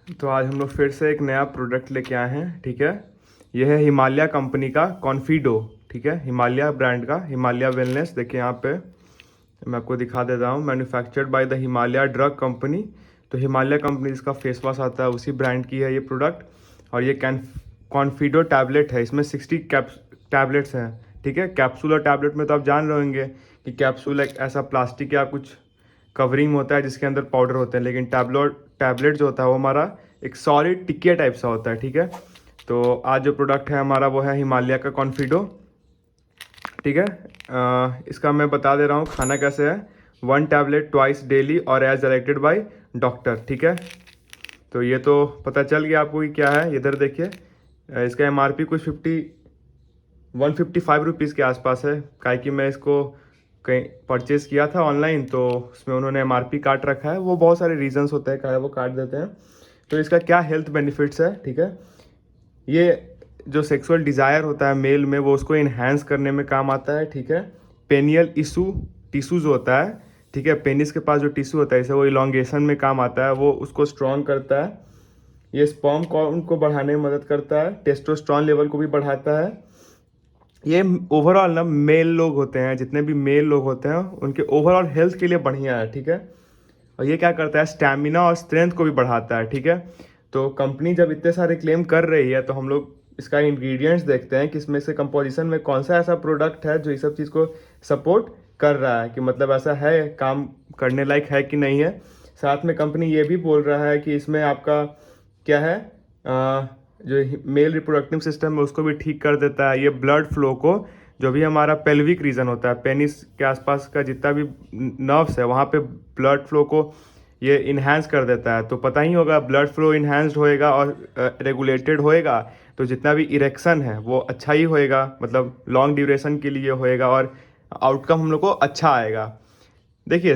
तो आज हम लोग फिर से एक नया प्रोडक्ट लेके आए हैं। ठीक है, यह है हिमालय कंपनी का कॉन्फिडो। ठीक है, हिमालय ब्रांड का, हिमालय वेलनेस। देखिए यहाँ पे मैं आपको दिखा देता हूँ, manufactured by the Himalaya drug company. तो हिमालय कंपनी जिसका फेस वॉश आता है उसी ब्रांड की है ये प्रोडक्ट। और ये कॉन्फिडो टैबलेट है, इसमें 60 टैबलेट्स हैं। ठीक है, कैप्सूल और टैबलेट में तो आप जान रहे होंगे कि कैप्सूल एक ऐसा प्लास्टिक या कुछ कवरिंग होता है जिसके अंदर पाउडर होते हैं, लेकिन टैबलेट जो होता है वो हमारा एक सॉलिड टिकिया टाइप सा होता है। ठीक है, तो आज जो प्रोडक्ट है हमारा वो है हिमालय का कॉन्फिडो। ठीक है, इसका मैं बता दे रहा हूँ खाना कैसे है। 1 टैबलेट ट्वाइस डेली और एज डायरेक्टेड बाय डॉक्टर। ठीक है, तो ये तो पता चल गया आपको कि क्या है। इधर देखिए, इसका MRP कुछ 155 रुपीज़ के आसपास है। काहे कि मैं इसको कहीं परचेज़ किया था ऑनलाइन, तो उसमें उन्होंने MRP काट रखा है। वो बहुत सारे रीजंस होते हैं काहे वो काट देते हैं। तो इसका क्या हेल्थ बेनिफिट्स है। ठीक है, ये जो सेक्सुअल डिज़ायर होता है मेल में वो उसको इन्हांस करने में काम आता है। ठीक है, पेनियल टिश्यू जो होता है, ठीक है, पेनिस के पास जो टिश्यू होता है इसे वो इलोंगेशन में काम आता है, वो उसको स्ट्रॉन्ग करता है। ये स्पर्म काउंट को बढ़ाने में मदद करता है, टेस्टोस्टेरोन लेवल को भी बढ़ाता है। ये ओवरऑल ना मेल लोग होते हैं, जितने भी मेल लोग होते हैं उनके ओवरऑल हेल्थ के लिए बढ़िया है। ठीक है, और ये क्या करता है, स्टैमिना और स्ट्रेंथ को भी बढ़ाता है। ठीक है, तो कंपनी जब इतने सारे क्लेम कर रही है तो हम लोग इसका इंग्रेडिएंट्स देखते हैं कि इसमें से कंपोजिशन में कौन सा ऐसा प्रोडक्ट है जो ये सब चीज़ को सपोर्ट कर रहा है, कि मतलब ऐसा है, काम करने लायक है कि नहीं है। साथ में कंपनी ये भी बोल रहा है कि इसमें आपका क्या है, जो मेल रिप्रोडक्टिव सिस्टम है उसको भी ठीक कर देता है। ये ब्लड फ्लो को, जो भी हमारा पेल्विक रीजन होता है, पेनिस के आसपास का जितना भी नर्व्स है वहाँ पे ब्लड फ्लो को ये इन्हांस कर देता है। तो पता ही होगा, ब्लड फ्लो इन्हांस्ड होएगा और रेगुलेटेड होएगा तो जितना भी इरेक्शन है वो अच्छा ही होएगा, मतलब लॉन्ग ड्यूरेशन के लिए होएगा और आउटकम हम लोग को अच्छा आएगा। देखिए,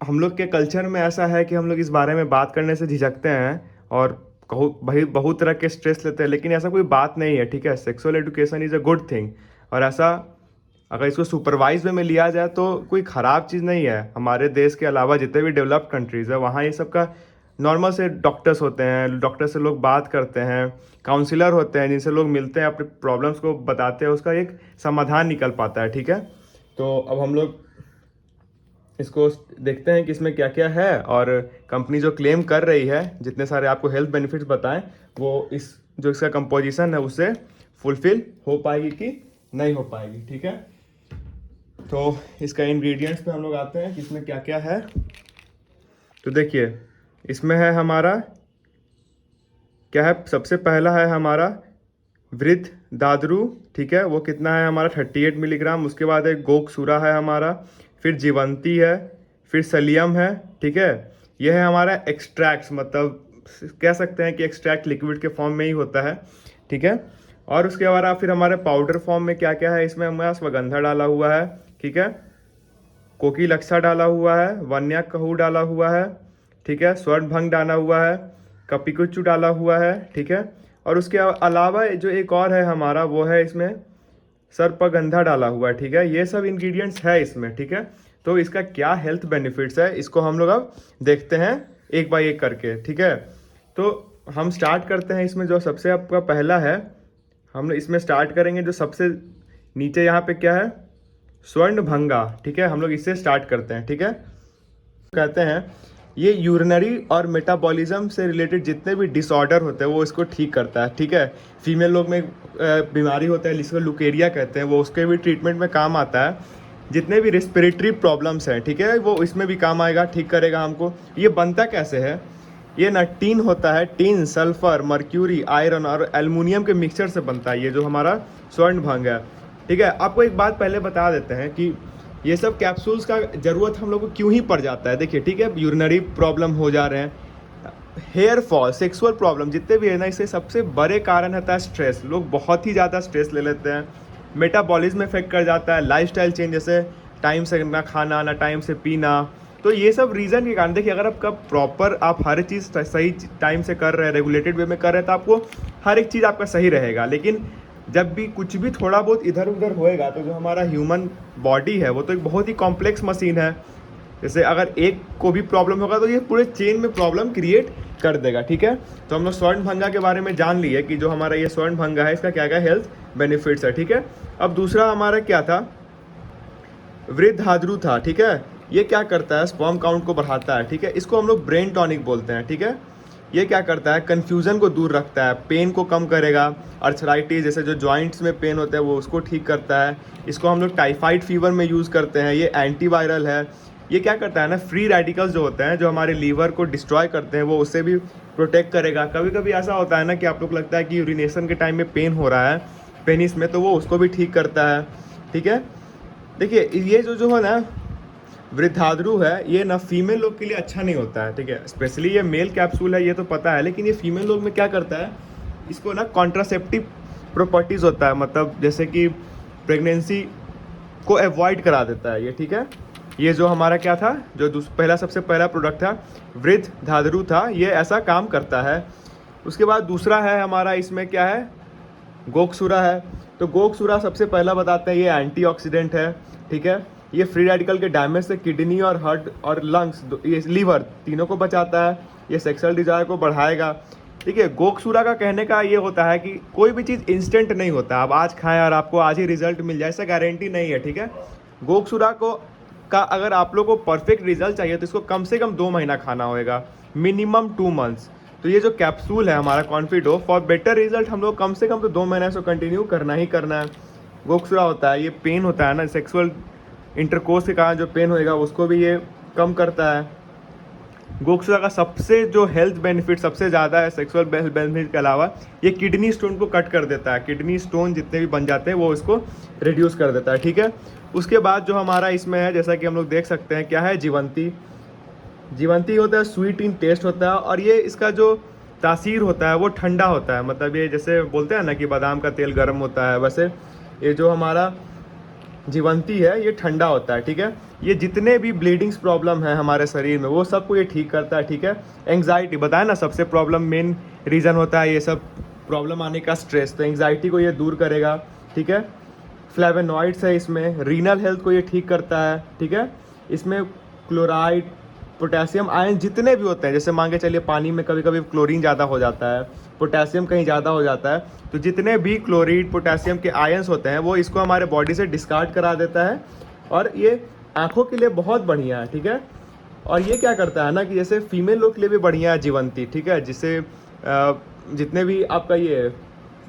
हम लोग के कल्चर में ऐसा है कि हम लोग इस बारे में बात करने से झिझकते हैं और भाई बहुत तरह के स्ट्रेस लेते हैं, लेकिन ऐसा कोई बात नहीं है। ठीक है, sexual education is a good thing, और ऐसा अगर इसको सुपरवाइज वे में लिया जाए तो कोई ख़राब चीज़ नहीं है। हमारे देश के अलावा जितने भी डेवलप्ड कंट्रीज़ है वहाँ ये सब का नॉर्मल से डॉक्टर्स होते हैं, डॉक्टर से लोग बात करते हैं, काउंसलर होते हैं जिनसे लोग मिलते हैं, अपने प्रॉब्लम्स को बताते हैं, उसका एक समाधान निकल पाता है। ठीक है, तो अब हम लोग इसको देखते हैं कि इसमें क्या क्या है, और कंपनी जो क्लेम कर रही है, जितने सारे आपको हेल्थ बेनिफिट्स बताएं, वो इस जो इसका कंपोजिशन है उससे फुलफिल हो पाएगी कि नहीं हो पाएगी। ठीक है, तो इसका इंग्रेडिएंट्स पे हम लोग आते हैं कि इसमें क्या क्या है। तो देखिए, इसमें है हमारा क्या है, सबसे पहला है हमारा वृद्ध दादरू। ठीक है, वो कितना है हमारा 38 मिलीग्राम। उसके बाद एक गोकसूरा है हमारा, फिर जीवंती है, फिर सलियम है। ठीक है, यह है हमारा एक्सट्रैक्ट्स, मतलब कह सकते हैं कि एक्सट्रैक्ट लिक्विड के फॉर्म में ही होता है। ठीक है, और उसके बाद फिर हमारे पाउडर फॉर्म में क्या क्या है, इसमें हमारा स्वगंधा डाला हुआ है। ठीक है, कोकिलक्षा डाला हुआ है, वन्या कहू डाला हुआ है। ठीक है, स्वर्ण भंग डाला हुआ है, कपिकुच्चू डाला हुआ है। ठीक है, और उसके अलावा जो एक और है हमारा वो है इसमें सर्पगंधा डाला हुआ है। ठीक है, ये सब इंग्रेडिएंट्स है इसमें। ठीक है, तो इसका क्या हेल्थ बेनिफिट्स है इसको हम लोग अब देखते हैं एक बाय एक करके। ठीक है, तो हम स्टार्ट करते हैं इसमें। जो सबसे आपका पहला है, हम इसमें स्टार्ट करेंगे जो सबसे नीचे यहाँ पे क्या है, स्वर्ण भंगा। ठीक है, हम लोग इससे स्टार्ट करते हैं। ठीक है, कहते हैं ये यूरिनरी और मेटाबॉलिज्म से रिलेटेड जितने भी डिसऑर्डर होते हैं वो इसको ठीक करता है। ठीक है, फीमेल लोग में बीमारी होता है जिसको लुकेरिया कहते हैं, वो उसके भी ट्रीटमेंट में काम आता है। जितने भी रेस्पिरेटरी प्रॉब्लम्स हैं, ठीक है, वो इसमें भी काम आएगा, ठीक करेगा हमको। ये बनता कैसे है, ये ना टीन होता है, टीन, सल्फर, मर्क्यूरी, आयरन और एल्युमिनियम के मिक्सचर से बनता है ये जो हमारा स्वर्ण भंग है। ठीक है, आपको एक बात पहले बता देते हैं कि ये सब कैप्सूल्स का ज़रूरत हम लोग को क्यों ही पड़ जाता है। देखिए, ठीक है, यूरिनरी प्रॉब्लम हो जा रहे हैं, हेयर फॉल, सेक्सुअल प्रॉब्लम जितने भी है ना, इससे सबसे बड़े कारण होता है स्ट्रेस। लोग बहुत ही ज़्यादा स्ट्रेस ले लेते हैं, मेटाबॉलिज्म इफेक्ट कर जाता है, लाइफस्टाइल चेंज, जैसे टाइम से ना खाना, ना टाइम से पीना। तो ये सब रीज़न के कारण, देखिए, अगर आपका प्रॉपर आप हर चीज़ सही टाइम से कर रहे हैं, रेगुलेटेड वे में कर रहे हैं, तो आपको हर एक चीज़ आपका सही रहेगा। लेकिन जब भी कुछ भी थोड़ा बहुत इधर उधर होएगा, तो जो हमारा ह्यूमन बॉडी है वो तो एक बहुत ही कॉम्प्लेक्स मशीन है। जैसे अगर एक को भी प्रॉब्लम होगा तो ये पूरे चेन में प्रॉब्लम क्रिएट कर देगा, ठीक है। तो हम लोग स्वर्णभंगा के बारे में जान लिए कि जो हमारा ये स्वर्णभंगा है इसका क्या क्या हेल्थ बेनिफिट्स है, ठीक है। अब दूसरा हमारा क्या था, वृद्धाद्रु था, ठीक है। ये क्या करता है, स्पर्म काउंट को बढ़ाता है, ठीक है। इसको हम लोग ब्रेन टॉनिक बोलते हैं, ठीक है। ये क्या करता है, कन्फ्यूज़न को दूर रखता है, पेन को कम करेगा, अर्थराइटिस जैसे जो जॉइंट्स में पेन होता है वो उसको ठीक करता है। इसको हम लोग टाइफाइड फीवर में यूज़ करते हैं, ये एंटीवायरल है। ये क्या करता है ना, फ्री रेडिकल्स जो होते हैं जो हमारे लीवर को डिस्ट्रॉय करते हैं वो उससे भी प्रोटेक्ट करेगा। कभी कभी ऐसा होता है ना कि आप लोग लगता है कि यूरिनेशन के टाइम में पेन हो रहा है पेनिस में, तो वो उसको भी ठीक करता है, ठीक है। देखिए ये जो है ना वृद्धाद्रु है, ये ना फीमेल लोग के लिए अच्छा नहीं होता है, ठीक है। स्पेशली ये मेल कैप्सूल है ये तो पता है, लेकिन ये फीमेल लोग में क्या करता है, इसको ना कॉन्ट्रासेप्टिव प्रॉपर्टीज़ होता है, मतलब जैसे कि प्रेगनेंसी को अवॉइड करा देता है ये, ठीक है। ये जो हमारा क्या था, जो सबसे पहला प्रोडक्ट था वृद्धाद्रु था, ये ऐसा काम करता है। उसके बाद दूसरा है हमारा, इसमें क्या है, गोकसुरा है। तो गोकसुरा सबसे पहला बताते हैं, ये एंटीऑक्सीडेंट है, ठीक है। ये फ्री रेडिकल के डैमेज से किडनी और हार्ट और लंग्स, ये लीवर तीनों को बचाता है। ये सेक्सुअल डिजायर को बढ़ाएगा, ठीक है। गोकसुरा का कहने का ये होता है कि कोई भी चीज़ इंस्टेंट नहीं होता, आप आज खाएं और आपको आज ही रिजल्ट मिल जाए, ऐसा गारंटी नहीं है, ठीक है। गोकसुरा का अगर आप लोग को परफेक्ट रिजल्ट चाहिए तो इसको कम से कम 2 महीना खाना होगा, मिनिमम 2 मंथ्स। तो ये जो कैप्सूल है हमारा कॉन्फिडो, फॉर बेटर रिजल्ट हम लोग कम से कम तो 2 महीने से कंटिन्यू करना ही करना है। गोकसुरा होता है, ये पेन होता है ना, सेक्सुअल इंटरकोर्स के कारण जो पेन होएगा उसको भी ये कम करता है। गोकसुरा का सबसे जो हेल्थ बेनिफिट सबसे ज़्यादा है सेक्सुअल बेनिफिट के अलावा, ये किडनी स्टोन को कट कर देता है, किडनी स्टोन जितने भी बन जाते हैं वो इसको रिड्यूस कर देता है, ठीक है। उसके बाद जो हमारा इसमें है, जैसा कि हम लोग देख सकते हैं, क्या है, जीवंती। जीवंती होता है, स्वीट इन टेस्ट होता है, और ये इसका जो तासीर होता है वो ठंडा होता है, मतलब ये जैसे बोलते हैं ना कि बादाम का तेल गर्म होता है, वैसे ये जो हमारा जीवंती है ये ठंडा होता है, ठीक है। ये जितने भी ब्लीडिंग्स प्रॉब्लम है हमारे शरीर में वो सबको ये ठीक करता है, ठीक है। एंग्जाइटी बताया ना, सबसे प्रॉब्लम मेन रीज़न होता है ये सब प्रॉब्लम आने का स्ट्रेस, तो एंग्जाइटी को ये दूर करेगा, ठीक है। फ्लेवोनॉइड्स है इसमें, रीनल हेल्थ को ये ठीक करता है, ठीक है। इसमें क्लोराइड, पोटेशियम, आयन जितने भी होते हैं, जैसे मान के चलिए पानी में कभी कभी क्लोरीन ज़्यादा हो जाता है, पोटेशियम कहीं ज़्यादा हो जाता है, तो जितने भी क्लोरीन पोटेशियम के आयंस होते हैं वो इसको हमारे बॉडी से डिस्कार्ड करा देता है, और ये आँखों के लिए बहुत बढ़िया है, ठीक है। और ये क्या करता है ना कि जैसे फीमेल लोग के लिए भी बढ़िया है जीवंती, ठीक है, जिससे जितने भी आपका ये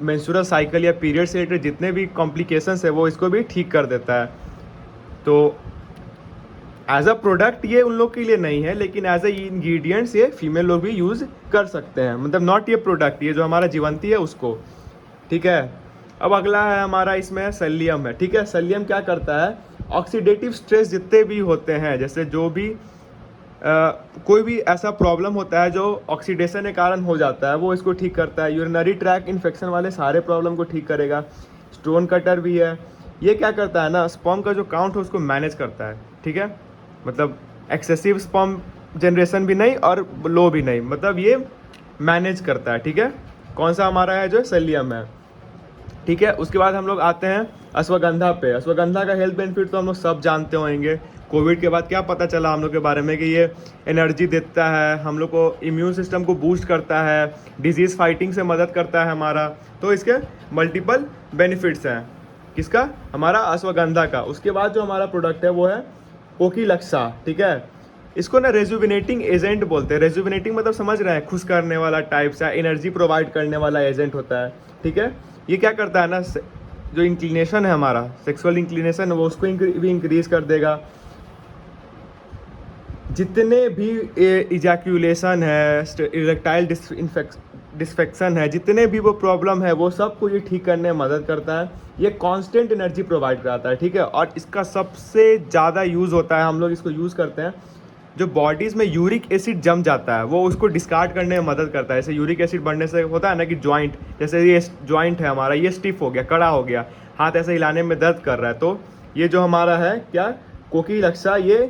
मेंस्ट्रुअल साइकिल या पीरियड से रिलेटेड जितने भी कॉम्प्लिकेशंस है वो इसको भी ठीक कर देता है। तो एज अ प्रोडक्ट ये उन लोग के लिए नहीं है, लेकिन एज ए इंग्रेडिएंट्स ये फीमेल लोग भी यूज़ कर सकते हैं, मतलब नॉट ये प्रोडक्ट, ये जो हमारा जीवंती है उसको, ठीक है। अब अगला है हमारा, इसमें सेलियम है, ठीक है। सेलियम क्या करता है, ऑक्सीडेटिव स्ट्रेस जितने भी होते हैं, जैसे जो भी कोई भी ऐसा प्रॉब्लम होता है जो ऑक्सीडेशन के कारण हो जाता है वो इसको ठीक करता है। यूरिनरी ट्रैक इन्फेक्शन वाले सारे प्रॉब्लम को ठीक करेगा। स्टोन कटर भी है, ये क्या करता है ना, स्पर्म का जो काउंट है उसको मैनेज करता है, ठीक है। मतलब एक्सेसिव स्पर्म जनरेशन भी नहीं और लो भी नहीं, मतलब ये मैनेज करता है, ठीक है। कौन सा हमारा है, जो सेलियम है, ठीक है। उसके बाद हम लोग आते हैं अश्वगंधा पे। अश्वगंधा का हेल्थ बेनिफिट तो हम लोग सब जानते होंगे। कोविड के बाद क्या पता चला हम लोग के बारे में कि ये एनर्जी देता है, हम लोग को इम्यून सिस्टम को बूस्ट करता है, डिजीज़ फाइटिंग से मदद करता है हमारा, तो इसके मल्टीपल बेनिफिट्स हैं। किसका, हमारा अश्वगंधा का। उसके बाद जो हमारा प्रोडक्ट है वो है कोकीलक्सा, ठीक है। इसको ना रेजुविनेटिंग एजेंट बोलते हैं। रेजुविनेटिंग मतलब समझ रहे हैं, खुश करने वाला टाइप से, एनर्जी प्रोवाइड करने वाला एजेंट होता है, ठीक है। ये क्या करता है ना, जो इंक्लिनेशन है हमारा, सेक्सुअल इंक्लिनेशन है वो उसको भी इंक्रीज कर देगा। जितने भी इजैक्यूलेशन है, इरेक्टाइल डिस्फेक्शन है, जितने भी वो प्रॉब्लम है वो सबको ये ठीक करने में मदद करता है। ये कांस्टेंट एनर्जी प्रोवाइड कराता है, ठीक है। और इसका सबसे ज़्यादा यूज़ होता है, हम लोग इसको यूज़ करते हैं जो बॉडीज़ में यूरिक एसिड जम जाता है वो उसको डिस्कार्ड करने में मदद करता है। जैसे यूरिक एसिड बढ़ने से होता है ना कि जॉइंट, जैसे ये जॉइंट है हमारा, ये स्टिफ हो गया, कड़ा हो गया, हाथ ऐसे हिलाने में दर्द कर रहा है, तो ये जो हमारा है क्या, कोकीलक्सा, ये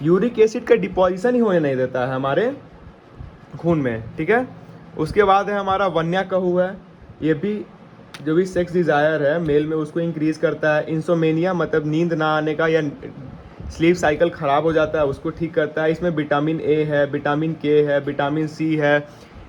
यूरिक एसिड का डिपोजिशन ही होने नहीं देता है हमारे खून में, ठीक है। उसके बाद है हमारा वन्या कहू है, ये भी जो भी सेक्स डिज़ायर है मेल में उसको इंक्रीज़ करता है। इंसोमेनिया मतलब नींद ना आने का या स्लीप साइकिल ख़राब हो जाता है उसको ठीक करता है। इसमें विटामिन ए है, विटामिन के है, विटामिन सी है,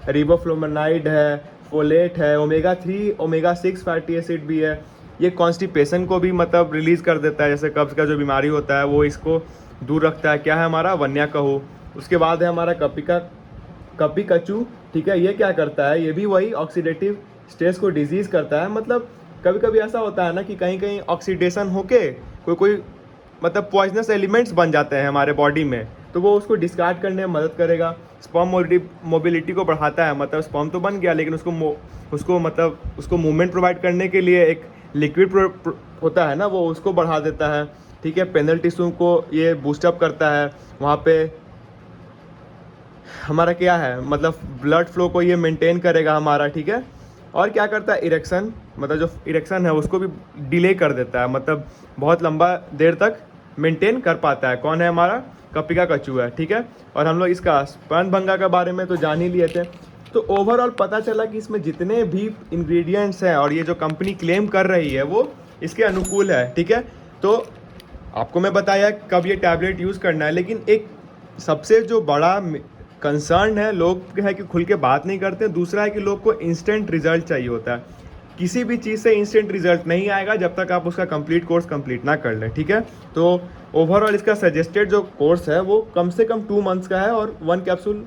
रिबोफ्लोवेनाइड है, फोलेट है, ओमेगा 3 ओमेगा 6 फैटी एसिड भी है। ये कॉन्स्टिपेशन को भी मतलब रिलीज़ कर देता है, जैसे कब्ज़ का जो बीमारी होता है वो इसको दूर रखता है। क्या है हमारा वन्या कहू। उसके बाद है हमारा कपी कचू, ठीक है। ये क्या करता है, ये भी वही ऑक्सीडेटिव स्ट्रेस को डिजीज़ करता है। मतलब कभी कभी ऐसा होता है ना कि कहीं कहीं ऑक्सीडेशन होके कोई मतलब पॉइजनस एलिमेंट्स बन जाते हैं हमारे बॉडी में, तो वो उसको डिस्कार्ड करने में मदद करेगा। स्पर्म मोबिलिटी को बढ़ाता है, मतलब स्पर्म तो बन गया लेकिन उसको मूवमेंट प्रोवाइड करने के लिए एक लिक्विड होता है ना, वो उसको बढ़ा देता है, ठीक है। पेनल टिश्यू को ये बूस्टअप करता है। वहाँ पे हमारा क्या है, मतलब ब्लड फ्लो को ये मेंटेन करेगा हमारा, ठीक है। और क्या करता है, इरेक्शन, मतलब जो इरेक्शन है उसको भी डिले कर देता है, मतलब बहुत लंबा देर तक मेंटेन कर पाता है। कौन है हमारा, कपिका कचू है, ठीक है। और हम लोग इसका स्तनभंगा के बारे में तो जान ही लिए थे। तो ओवरऑल पता चला कि इसमें जितने भी इंग्रेडिएंट्स हैं और ये जो कंपनी क्लेम कर रही है वो इसके अनुकूल है, ठीक है। तो आपको मैं बताया कब ये टैबलेट यूज़ करना है, लेकिन एक सबसे जो बड़ा कंसर्न है, लोग है कि खुल के बात नहीं करते। दूसरा है कि लोग को इंस्टेंट रिजल्ट चाहिए होता है। किसी भी चीज़ से इंस्टेंट रिजल्ट नहीं आएगा जब तक आप उसका कंप्लीट कोर्स कंप्लीट ना कर लें, ठीक है। तो ओवरऑल इसका सजेस्टेड जो कोर्स है वो कम से कम 2 मंथ्स का है, और 1 कैप्सूल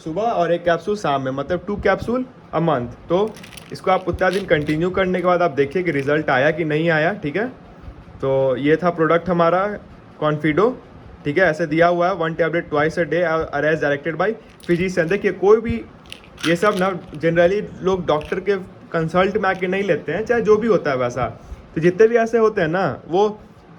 सुबह और 1 कैप्सूल शाम में, मतलब 2 कैप्सूल अ मंथ। तो इसको आप उतना दिन कंटिन्यू करने के बाद आप देखिए कि रिजल्ट आया कि नहीं आया, ठीक है। तो ये था प्रोडक्ट हमारा कॉन्फिडो, ठीक है। ऐसे दिया हुआ है 1 tablet twice a day as directed by physician. देखिए कोई भी ये सब ना जनरली लोग डॉक्टर के कंसल्ट में आके नहीं लेते हैं, चाहे जो भी होता है वैसा। तो जितने भी ऐसे होते हैं ना, वो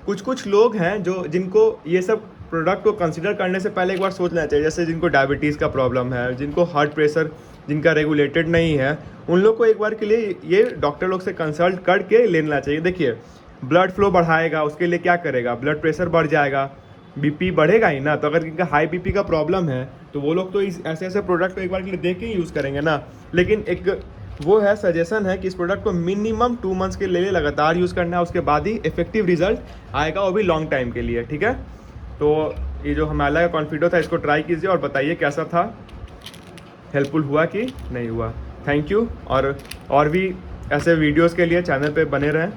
कुछ लोग हैं जो जिनको ये सब प्रोडक्ट को कंसिडर करने से पहले एक बार सोच लेना चाहिए। जैसे जिनको डायबिटीज़ का प्रॉब्लम है, जिनको हार्ट प्रेशर जिनका रेगुलेटेड नहीं है, उन लोग को एक बार के लिए ये डॉक्टर लोग से कंसल्ट करके लेना चाहिए। देखिए ब्लड फ्लो बढ़ाएगा, उसके लिए क्या करेगा, ब्लड प्रेशर बढ़ जाएगा, बीपी बढ़ेगा ही ना। तो अगर इनका हाई बीपी का प्रॉब्लम है तो वो लोग तो इस ऐसे प्रोडक्ट को एक बार के लिए देख के ही यूज़ करेंगे ना। लेकिन एक वो है सजेशन है कि इस प्रोडक्ट को मिनिमम 2 मंथ्स के लिए लगातार यूज़ करना है, उसके बाद ही इफेक्टिव रिजल्ट आएगा, वो भी लॉन्ग टाइम के लिए, ठीक है। तो ये जो हिमालय का कॉन्फिडो था इसको ट्राई कीजिए और बताइए कैसा था, हेल्पफुल हुआ कि नहीं हुआ। Thank you. और भी ऐसे वीडियोज़ के लिए चैनल पे बने रहें।